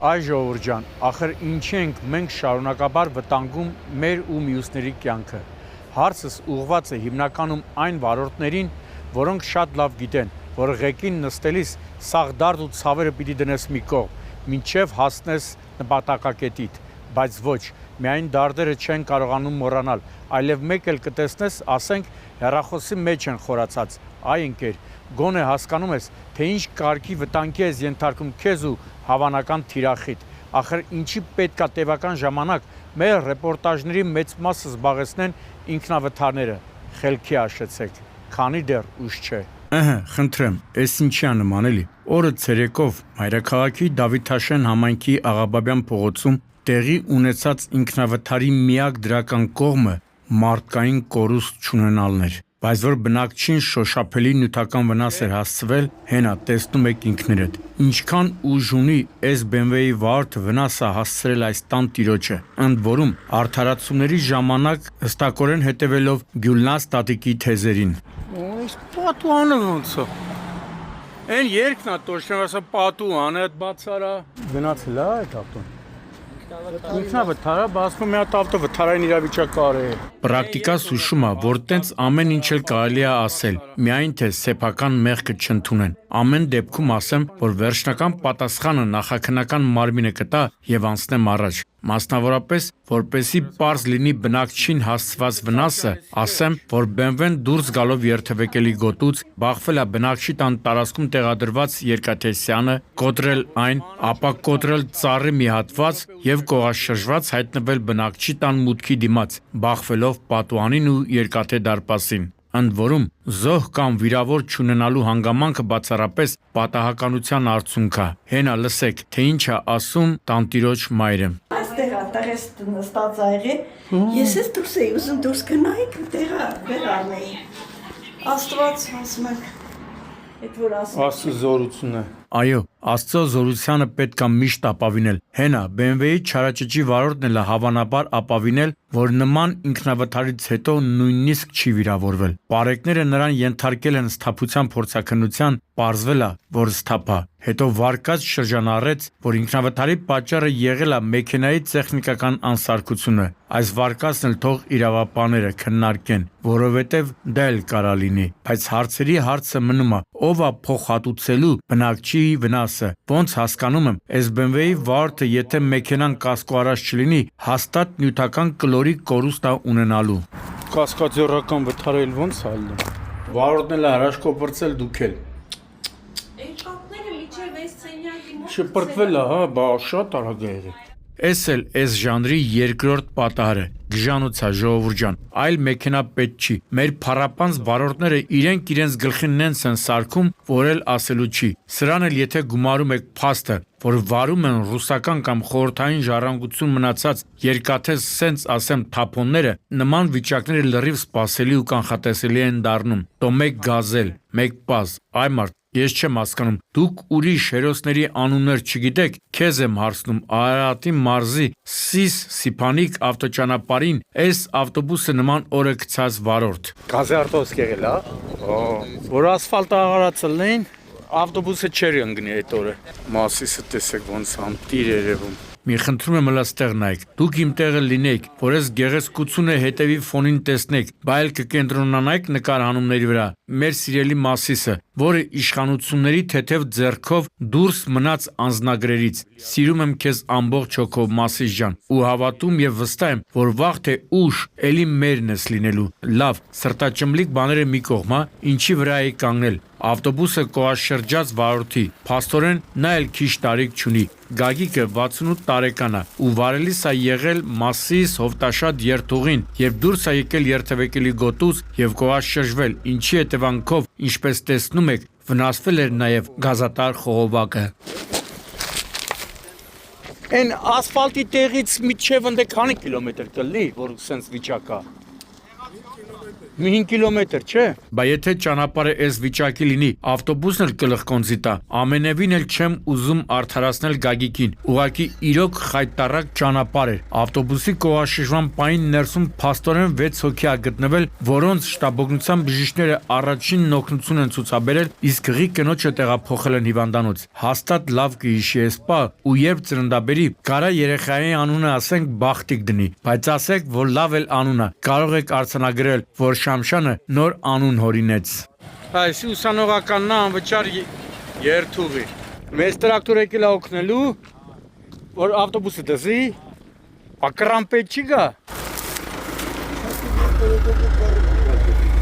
Այ ժողովուրդ ջան, ախր ինչի ենք մենք շարունակաբար վտանգում մեր ու մյուսների կյանքը։ Հարցս ուղղված է հիմնականում այն վարորդներին, որոնք շատ լավ գիտեն, որ ղեկին նստելիս սաղ դարդ ու ցավերը պիտի դնես մի կողմ, մինչև հասնես նպատակակետիդ, բայց ոչ, միայն դարդերը չեն կարողանում մոռանալ, այլև մեկ էլ կտեսնես, ասենք, հեռախոսի մեջ են խորացած, այ ընկեր, գոնե հասկանում ես, թե ինչ կարգի վտանգի ես ենթարկում քեզ ու հավանական թիրախիդ, ախր ինչի պետք է տևական ժամանակ մեր ռեպորտաժների մեծ մասը զբաղեցնեն ինքնավթարները, խելքի հաշեցեք, քանի դեռ ուշ չէ։ Խնդրեմ, էս ինչի ա նման էլի։ Օրը ցերեկով Մայրաքաղաքի Դավիթաշեն համայնքի Աղաբաբյան փողոցում տեղի ունեցած ինքնավթարի միակ դրական կողմը մարդկային կորուստ չունենալն էր, բայց որ բնակչին շոշափելի նյութական վնաս էր հասցվել, հենա տեսնում եք ինքներդ, ինչքան ուժ ունի այս BMW-ի վարորդը վնասը հասցրել այս տան տիրոջը, ընդ որում արդարացումների ժամանակ հստակորեն հետևելով Գյուլնաս տատիկի թեզերին։ Այս պատուանը ոնց է։ Այն երկն է точно, ասա պատուանը բացարա։ Գնացել է այդ ավտոն։ Ինքնավթարը բացվում է այդ ավտովթարային իրավիճակը արել։ Պրակտիկաս հուշում է, որ տենց ամեն ինչ էլ կարելի է ասել, միայն թե սեփական մեղքը չընդունեն։ Ամեն դեպքում ասեմ, որ վերջնական պատասխանը նախաքննական մարմինը կտա եւ անցնեմ առաջ։ Մասնավորապես, որպեսի պարզ լինի բնակչին հասցված վնասը, ասեմ, որ BMW-ն դուրս գալով երթևեկելի գոտուց բախվել է բնակչի տան տարածքում տեղադրված երկաթեսյանը, կոտրել այն, ապա կոտրել ծառի մի հատված եւ կողաշրջված հայտնվել բնակչի տան մուտքի դիմաց, բախվելով պատուհանին ու երկաթե դարպասին։ Ընդ որում, զոհ կամ վիրավոր չունենալու հանգամանքը բացառապես պատահականության արդյունք է։ Հենա լսեք, թե ինչ է ասում տանտիրոջ մայրը։ Այստեղ տեղես նստած ա եղել, ես ես դուրս էի ուզում դուրս գնայիք տեղը վեր անեի։ Աստված ասում եք, այդ որ ասում եք։ Աստծո զորությունը։ Այո, Աստծո զորությանը պետք է միշտ ապավինել։ Հենա BMW-ի չարաճճի վարորդն էլ հավանաբար ապավինել, որ նման ինքնավթարից հետո նույնիսկ չի վիրավորվել։ Պարեկները նրան ենթարկել են սթափության փորձաքննության, պարզվել է, որ սթափ է։ Հետո վարկած շրջանառեց, որ ինքնավթարի պատճառը եղել է մեքենայի տեխնիկական անսարքությունը։ Այս վարկածն էլ թող իրավապահները քննարկեն, որովհետև դա էլ կարա լինի։ Բայց հարցերի հարցը մնում է, ով է փոխհատուցելու բնակչի վնասը։ Ոնց հասկանում եմ, այս BMW-ի վարորդը, եթե մեքենան կասկո առաջ չլինի, հաստատ նյութական կլորի կորուստ է ունենալու։ Կասկածյորական վթարել ոնց է ալնում։ Վարորդն էլ առաջ կոպրծել դուք էլ։ Շպրտվել է, հա, բա շատ արագ է եղել։ Էս էլ էս ժանրի երկրորդ պատահարը, գժանոց է ժողովուրդ ջան, այլ մեքենա պետք չի։ Մեր փառապանց վարորդները իրենք իրենց գլխին նենց են սարքում, որ էլ ասելու չի։ Սրան էլ եթե գումարում եք փաստը, որ վարում են ռուսական կամ խորհրդային ժառանգություն մնացած երկաթե սենց ասեմ թափոնները, նման վիճակները լրիվ սպասելի ու կանխատեսելի են դառնում։ Տո մեկ գազել, մեկ պազ, այ մարդ, ես չեմ հասկանում, դուք ուրիշ հերոսների անուններ չգիտեք, քեզ եմ հարցնում, Արարատի մարզի Սիս Սիփանիկ ավտոճանապարհին այս ավտոբուսը նման օրը գցած վարորդ։ Գազի արտոս եղել, հա։ Որ ասֆալտը աղարացել էին, ավտոբուսը չեր ընկնի այդ օրը։ Մասիսը տեսեք ոնց համտիր երևում։ Մի խնդրում եմ հլա ստեղ նայեք, դուք իմ տեղը լինեիք, որ այս գեղեցկությունը հետևի ֆոնին տեսնեք, բայց կկենտրոնանայիք նկարահանումների վրա, մեր սիրելի Մասիսը, որը իշխանությունների թեթև ձեռքով դուրս մնաց անձնագրերից։ Սիրում եմ քեզ ամբողջ հոգով Մասիս ջան, ու հավատում եւ վստահ եմ, որ վաղ թե ուշ էլի մերն ես լինելու։ Լավ, սրտաճմլիկ բաները մի կողմ, հա, ինչի վրա էի կանգնել։ Ավտոբուսը կողաշրջած վարորդի, փաստորեն նա էլ քիչ տարիք չունի։ Գագիկը 68 տարեկան է ու վարելիս է եղել Մասիս հովտաշատ երթուղին, երբ դուրս է եկել երթևեկելի գոտուց եւ կողաշրջվել, ինչի հետևանքով, ինչպես տեսնում եք, վնասվել էր նաեւ գազատար խողովակը։ Այն ասֆալտի տեղից միջև ընդ քանի կիլոմետր կլինի, որ սենց վիճակա։ Մի 5 կիլոմետր, չէ։ Բա եթե ճանապարհը այս վիճակի լինի, ավտոբուսն էլ կլխկոնձի տա։ Ամենևին էլ չեմ ուզում արդարացնել Գագիկին։ Ուղղակի իրոք խայտարակ ճանապարհ էր։ Ավտոբուսի կողաշրջման պահին ներսում փաստորեն 6 հոգի ա գտնվել, որոնց շտաբօգնության բժիշկները առաջին օգնություն են ցուցաբերել, իսկ ղի կնոջը տեղափոխել են հիվանդանոց։ Հաստատ լավ կհիշի այս պահ, ու երբ ծննդաբերի, կարա երեխայի անունը ասենք Բախտիկ դնի, բայց ասեք, որ լավ էլ անուն է։ Կարող եք արձանագրել, որ Շամշանը նոր անուն հորինեց։ Այս ուսանողականն անվճար երթուղի։ Մեծ տրակտոր եկել է օգնելու, որ ավտոբուսը դզի, ակրամպետ չի գա։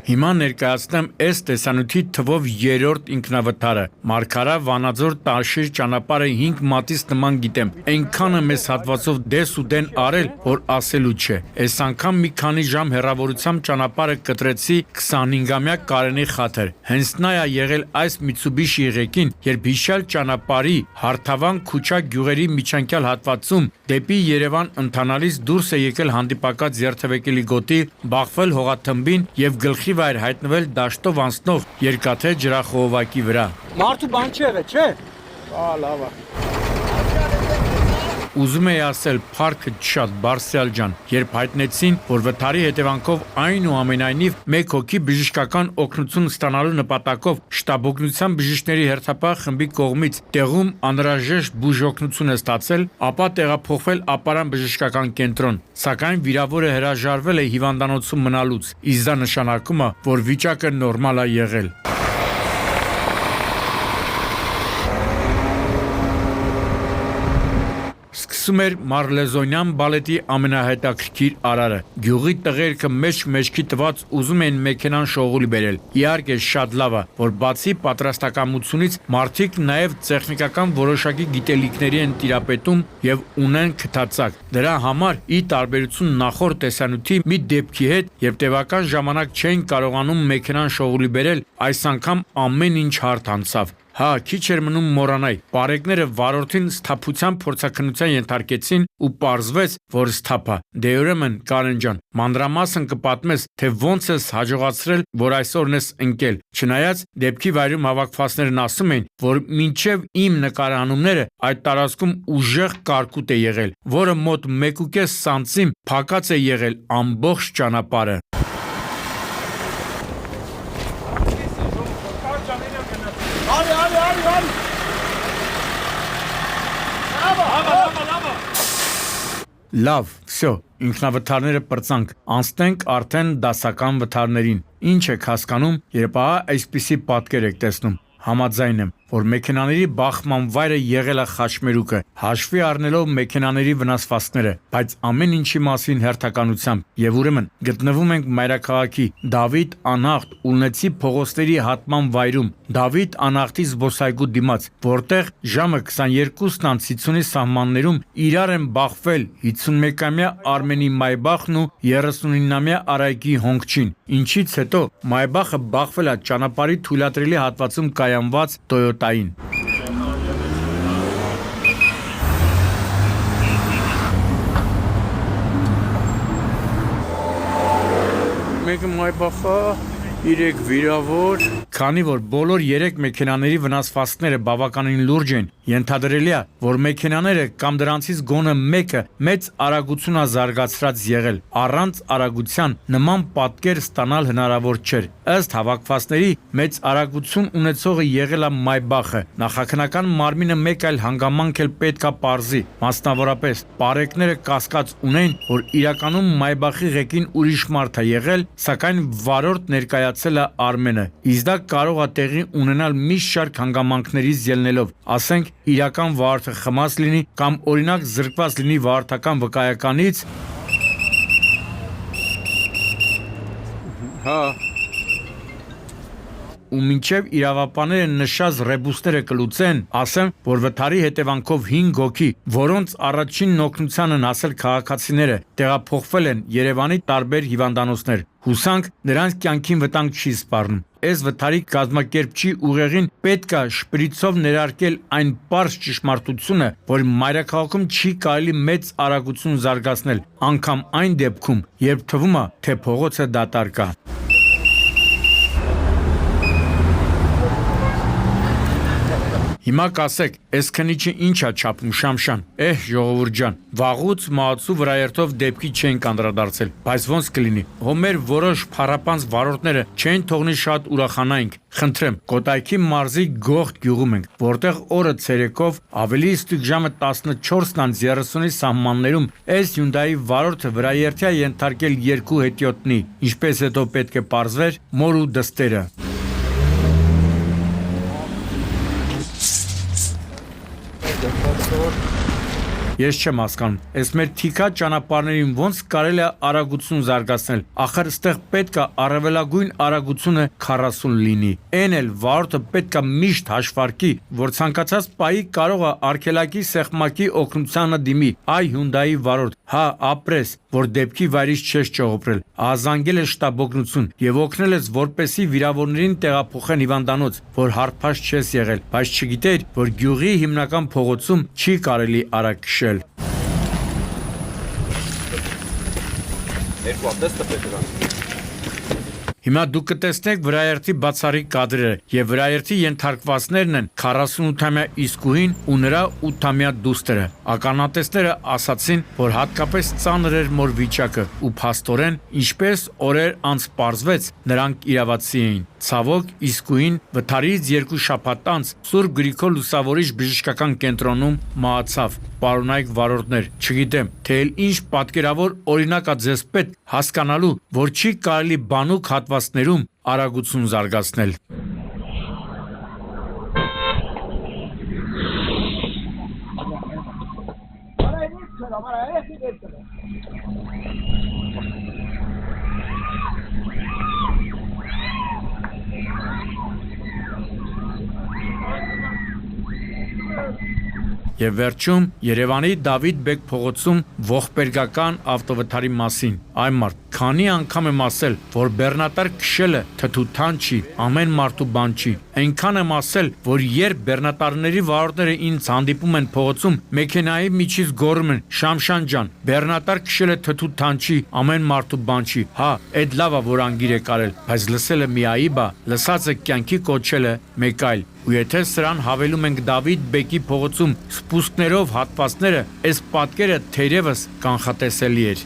Հիմա ներկայացնեմ այս տեսանյութի թվով 3-րդ ինքնավթարը։ Մարգարա Վանաձոր Տարշիր ճանապարհը 5 մատից նման գիտեմ։ Այնքանը մեծ հատվածով դես ու դեն արել, որ ասելու չէ։ Այս անգամ մի քանի ժամ հեռավորությամբ ճանապարհը կտրեցի 25-ամյա Կարենի խաթր։ Հենց նա է եղել այս Mitsubishi ղեկին, երբ հիշյալ ճանապարհի Հարթավան Քուչա գյուղերի միջանկյալ հատվածում դեպի Երևան ընթանալիս դուրս է եկել հանդիպակաց երթևեկելի գոտի, բախվել հողաթմբին եւ գլխի վայր հայտնվել դաշտով անցնող երկաթե ջրախողովակի վրա։ Մարդու բան չի եղել, չէ։ Լավ է։ Ուզում էի ասել փառքը շատ Բարսել ջան, երբ հայտնեցին, որ վթարի հետևանքով այնուամենայնիվ մեկ հոգի բժշկական օգնություն ստանալու նպատակով շտաբօգնության բժիշկների հերթապահ խմբի կողմից տեղում անհրաժեշտ բուժօգնություն է ստացել, ապա տեղափոխվել ապարան բժշկական կենտրոն, սակայն վիրավորը հրաժարվել է հիվանդանոցում մնալուց, իսկ դա նշանակում է, որ վիճակը նորմալ է եղել։ Սկսում էր Մարլեզոնյան բալետի ամենահետաքրքիր արարը։ Գյուղի տղերքը մեջքի տված ուզում են մեքենան շողուլի բերել։ Իհարկե շատ լավ է, որ բացի պատրաստակամությունից մարդիկ նաև տեխնիկական որոշակի գիտելիքների են տիրապետում եւ ունեն քթածակ։ Դրա համար ի տարբերություն նախորդ տեսանյութի մի դեպքի հետ, երբ տևական ժամանակ չէին կարողանում մեքենան շողուլի բերել, այս անգամ ամեն ինչ հարթ անցավ։ Հա, քիչ էր մնում մոռանայ։ Բարեկները վարորդին սթափության փորձաքննության ենթարկեցին ու պարզվեց, որ սթափ է։ Դե ուրեմն Կարեն ջան, մանրամասն կպատմես, թե ոնց ես հաջողացրել, որ այսօրն ես ընկել։ Չնայած դեպքի վայրում հավաքվածներն ասում են, որ մինչև իմ նկարահանումները այդ տարածքում ուժեղ կարկուտ է եղել, որը մոտ 1.5 սանտիմ փակած է եղել ամբողջ ճանապարհը։ Լավ, վсё, ինքնավթարները պրծանք, անցնենք արդեն դասական վթարներին։ Ինչ եք հասկանում, երբ այսպիսի պատկեր եք տեսնում։ Համաձայն եմ, որ մեքենաների բախման վայրը եղել է Խաչմերուկը, հաշվի առնելով մեքենաների վնասվածքները, բայց ամեն ինչի մասին հերթականությամբ, եւ ուրեմն գտնվում ենք մայրաքաղաքի Դավիթ Անախտ Ուլնեցի փողոցների հատման վայրում, Դավիթ Անախտի զբոսայգու դիմաց, որտեղ ժամը 22:50-ի սահմաններում իրար են բախվել 51-ամյա Արմենի Մայբախն ու 39-ամյա Արայքի Հոնգչին, ինչից հետո Մայբախը բախվել է ճանապարհի թույլատրելի հատվածում կայանված Toyota-ին։ Մեկը Մայբախը, 3 վիրավոր, քանի որ բոլոր 3 մեքենաների վնասվածքները բավականին լուրջ են, ենթադրելի է, որ մեքենաները կամ դրանցից գոնե մեկը մեծ արագություն է զարգացրած եղել։ Առանց արագության նման պատկեր ստանալ հնարավոր չէր։ Ըստ հավաքվածների մեծ արագություն ունեցողը եղել է Մայբախը։ Նախաքնական մարմինը մեկ այլ հանգամանք էլ պետք է պարզի, մասնավորապես պարեկները կասկած ունեն, որ իրականում Մայբախի ղեկին ուրիշ մարդ է եղել, սակայն վարորդ ներկայացել է Արմենը։ Իսկ դա կարող է տեղի ունենալ մի շարք հանգամանքներից ելնելով, ասենք իրական վարորդը խմած լինի կամ օրինակ զրկված լինի վարորդական վկայականից։ Հա ու մինչև իրավապանները նշած ռեբուսները կլուծեն, ասեմ, որ վթարի հետևանքով 5 հոգի, որոնց առաջին օգնությանն ասել քաղաքացիները, տեղափոխվել են Երևանի տարբեր հիվանդանոցներ։ Հուսանք նրանց կյանքին վտանգ չի սպառնում։ Այս վթարի կազմակերպչի ուղեղին պետք է շպրիցով ներարկել այն պարզ ճշմարտությունը, որ մայրաքաղաքում չի կարելի մեծ արագություն զարգացնել, անգամ այն դեպքում, երբ թվում է, թե փողոցը դատարկ է։ Հիմա կասեք, այս քնիչը ինչ է չափում Շամշան։ Ժողովուրդ ջան, վաղուց մահացու վրայերթով դեպքի չեն անդրադարձել, բայց ոնց կլինի։ Հոմեր որոշ փառապանց վարորդները չեն թողնի շատ ուրախանայինք։ Խնդրեմ, Կոտայքի մարզի Գող գյուղում ենք, որտեղ օրը ցերեկով ավելի ստույգ ժամը 14:30-ի սահմաններում այս Hyundai վարորդը վրայերթի է ենթարկել երկու հետիոտնի, ինչպես հետո պետք է պարզվեր, մոր ու դստերը։ Ես չեմ հասկանում, այս մեր թիքա ճանապարհներին ոնց կարելի է արագություն զարգացնել։ Ախր ստեղ պետք է առավելագույն արագությունը 40 լինի։ Էն էլ վարորդը պետք է միշտ հաշվարկի, որ ցանկացած պահի կարող է արգելակի սեղմակի օգնությանը դիմի։ Այ Hyundai վարորդ, հա ապրես, որ դեպքի վայրից չես ճողոպրել, ահազանգել ես շտաբօգնություն եւ օգնել ես, որպեսի վիրավորներին տեղափոխեն հիվանդանոց, որ հարբած չես եղել, բայց չգիտեր, որ գյուղի հիմնական փողոցում չի կարելի արագ քշել։ Հիմա դուք կտեսնեք վրայերթի բացառիկ կադրերը եւ վրայերթի ենթարկվածներն են 48-ամյա իսկուհին ու նրա 8-ամյա դուստրը։ Ականատեսները ասացին, որ հատկապես ծանր էր մոր վիճակը ու փաստորեն, ինչպես օրեր անց պարզվեց, նրանք իրավացի էին։ Ցավոք, իսկուհին վթարից 2 շաբաթ անց Սուրբ Գրիգոր Լուսավորիչ բժշկական կենտրոնում մահացավ։ Պարոնայք վարորդներ, չգիտեմ, թե ինչ պատկերավոր օրինակ է ձեզ պետք հասկանալու, որ չի կարելի բանուկ հատվածներում արագություն զարգացնել։ Եվ վերջում Երևանի Դավիթ Բեկ փողոցում ողբերգական ավտովթարի մասին։ Այ մարդ, քանի անգամ եմ ասել, որ բեռնատար քշելը թթութան չի, ամեն մարդու բան չի։ Այնքան եմ ասել, որ երբ բեռնատարների վարորդները ինձ հանդիպում են փողոցում, մեքենայի միջից գոռում են. «Շամշան ջան, բեռնատար քշելը թթութան չի, ամեն մարդու բան չի»։ Հա, այդ լավ է, որ անգիր եք արել, բայց լսելը մի այբ է, լսածը կյանքի կոչելը մեկ այլ։ Ու եթե սրան հավելում ենք Դավիթ Բեկի փողոցում սպուսկներով հատվածները, այս պատկերը թերևս կանխատեսելի էր։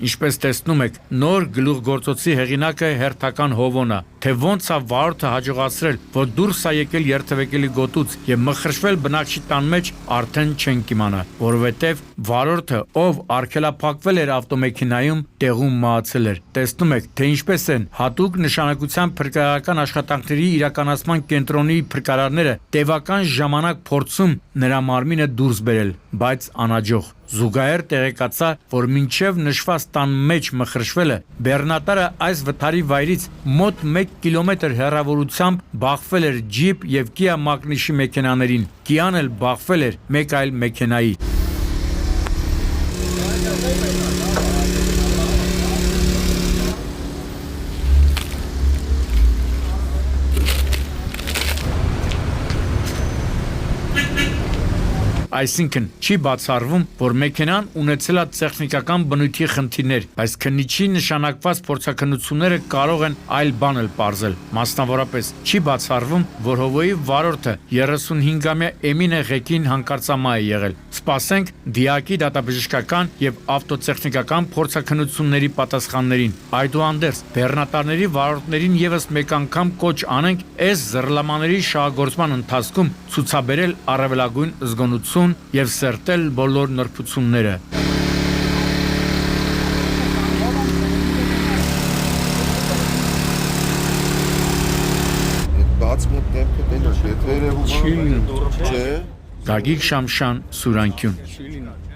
Ինչպես տեսնում եք, նոր գլուխգործոցի հեղինակը հերթական Հովոնը, թե ոնց է վարորդը հաջողացրել, որ դուրս է եկել երթևեկելի գոտուց եւ մխրշվել բնակչի տան մեջ, արդեն չենք իմանա, որովհետեւ վարորդը, ով արգելափակվել էր ավտոմեքենայում, տեղում մահացել էր։ Տեսնում եք, թե ինչպես են հատուկ նշանակության փրկարարական աշխատանքների իրականացման կենտրոնի փրկարարները տևական ժամանակ փորձում նրա մարմինը դուրս բերել, բայց անհաջող։ Զուգահեռ տեղեկացա, որ մինչև նշված տան մեջ մխրշվելը բեռնատարը այս վթարի վայրից մոտ 1 կիլոմետր հեռավորությամբ բախվել էր ջիպ եւ Kia Magnish-ի մեքենաներին։ Կիան էլ բախվել էր մեկ այլ մեքենայի։ Այսինքն չի բացառվում, որ մեքենան ունեցել է տեխնիկական բնույթի խնդիրներ, բայց քննիչի նշանակված փորձաքննությունները կարող են այլ բան էլ պարզել։ Մասնավորապես չի բացառվում, որ Հովոյի վարորդը 35-ամյա Էմինե Ղեկին հանկարծամահ է եղել։ Սպասենք դիակի դատաբժշկական եւ ավտոտեխնիկական փորձաքննությունների պատասխաններին։ Այդուհանդերձ բեռնատարների վարորդներին եւս մեկ անգամ կոչ անենք այս զռլամաների շահագործման ընթացքում ցուցաբերել առավելագույն զգոնություն եւ սերտել բոլոր նրբությունները։ Բաց մոտ դեմքը դենա դեթերը հուղա։ Չէ։ Գագիկ Շամշան, Սուրանքյուն։